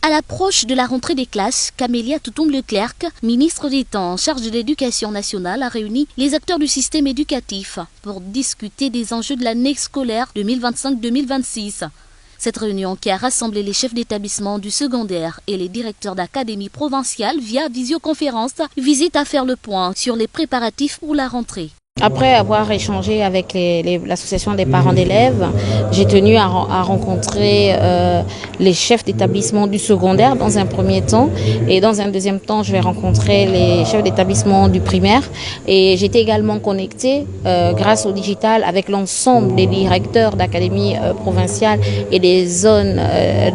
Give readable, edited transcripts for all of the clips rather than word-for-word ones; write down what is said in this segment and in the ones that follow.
À l'approche de la rentrée des classes, Camélia Toutoum-Leclerc, ministre d'État en charge de l'éducation nationale, a réuni les acteurs du système éducatif pour discuter des enjeux de l'année scolaire 2025-2026. Cette réunion qui a rassemblé les chefs d'établissement du secondaire et les directeurs d'académie provinciale via visioconférence visait à faire le point sur les préparatifs pour la rentrée. Après avoir échangé avec l'association des parents d'élèves, j'ai tenu à rencontrer les chefs d'établissement du secondaire dans un premier temps, et dans un deuxième temps je vais rencontrer les chefs d'établissement du primaire, et j'étais également connectée grâce au digital avec l'ensemble des directeurs d'académie provinciale et des zones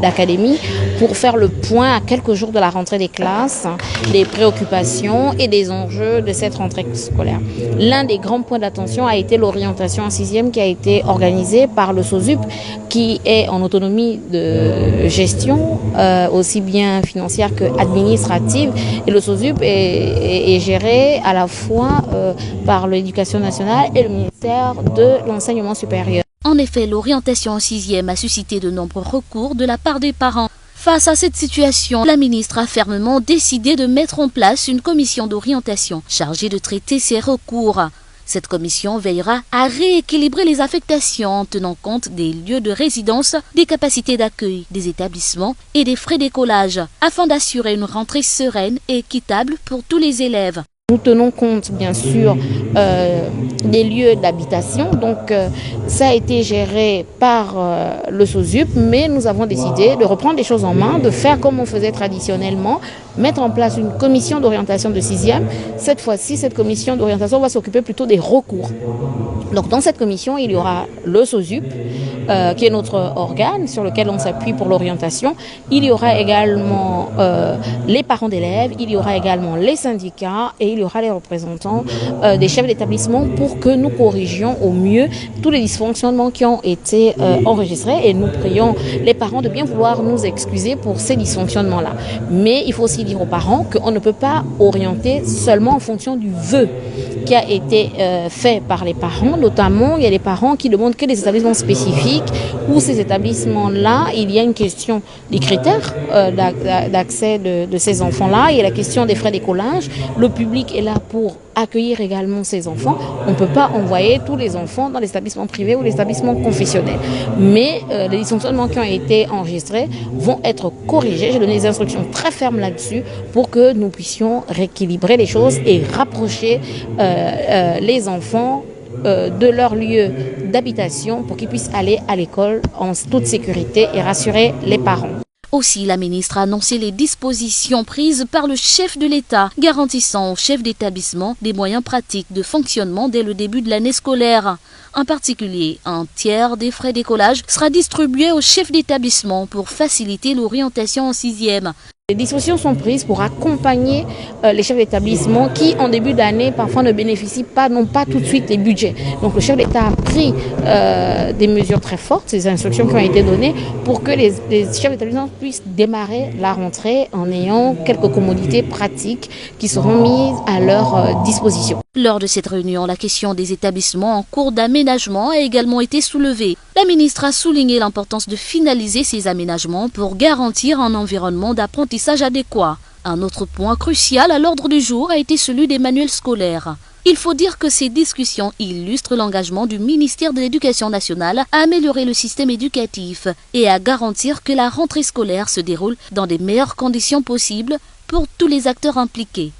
d'académie pour faire le point à quelques jours de la rentrée des classes, des préoccupations et des enjeux de cette rentrée scolaire. L'un des grands point d'attention a été l'orientation en 6e qui a été organisée par le SOSUP, qui est en autonomie de gestion, aussi bien financière qu'administrative. Et le SOSUP est géré à la fois par l'Éducation nationale et le ministère de l'Enseignement supérieur. En effet, l'orientation en 6e a suscité de nombreux recours de la part des parents. Face à cette situation, la ministre a fermement décidé de mettre en place une commission d'orientation chargée de traiter ces recours. Cette commission veillera à rééquilibrer les affectations en tenant compte des lieux de résidence, des capacités d'accueil des établissements et des frais d'écolage, afin d'assurer une rentrée sereine et équitable pour tous les élèves. Nous tenons compte bien sûr des lieux d'habitation, donc ça a été géré par le SOSUP, mais nous avons décidé de reprendre les choses en main, de faire comme on faisait traditionnellement, mettre en place une commission d'orientation de 6e. Cette fois-ci, cette commission d'orientation va s'occuper plutôt des recours. Donc dans cette commission, il y aura le SOSUP, qui est notre organe sur lequel on s'appuie pour l'orientation. Il y aura également les parents d'élèves, il y aura également les syndicats et il y aura les représentants des chefs d'établissement pour que nous corrigions au mieux tous les dysfonctionnements qui ont été enregistrés, et nous prions les parents de bien vouloir nous excuser pour ces dysfonctionnements-là. Mais il faut aussi dire aux parents qu'on ne peut pas orienter seulement en fonction du vœu qui a été fait par les parents. Notamment, il y a des parents qui demandent que des établissements spécifiques, où ces établissements-là, il y a une question des critères d'accès de ces enfants-là, il y a la question des frais d'écolage. Le public est là pour accueillir également ces enfants. On ne peut pas envoyer tous les enfants dans les établissements privés ou les établissements confessionnels. Mais les dysfonctionnements qui ont été enregistrés vont être corrigés. J'ai donné des instructions très fermes là-dessus pour que nous puissions rééquilibrer les choses et rapprocher les enfants de leur lieu d'habitation pour qu'ils puissent aller à l'école en toute sécurité et rassurer les parents. Aussi, la ministre a annoncé les dispositions prises par le chef de l'État, garantissant aux chefs d'établissement des moyens pratiques de fonctionnement dès le début de l'année scolaire. En particulier, un tiers des frais d'écolage sera distribué aux chefs d'établissement pour faciliter l'orientation en 6e. Les dispositions sont prises pour accompagner les chefs d'établissement qui, en début d'année, parfois ne bénéficient pas, n'ont pas tout de suite les budgets. Donc le chef d'État a pris des mesures très fortes, ces instructions qui ont été données, pour que les chefs d'établissement puissent démarrer la rentrée en ayant quelques commodités pratiques qui seront mises à leur disposition. Lors de cette réunion, la question des établissements en cours d'aménagement a également été soulevée. La ministre a souligné l'importance de finaliser ces aménagements pour garantir un environnement d'apprentissage adéquat. Un autre point crucial à l'ordre du jour a été celui des manuels scolaires. Il faut dire que ces discussions illustrent l'engagement du ministère de l'Éducation nationale à améliorer le système éducatif et à garantir que la rentrée scolaire se déroule dans les meilleures conditions possibles pour tous les acteurs impliqués.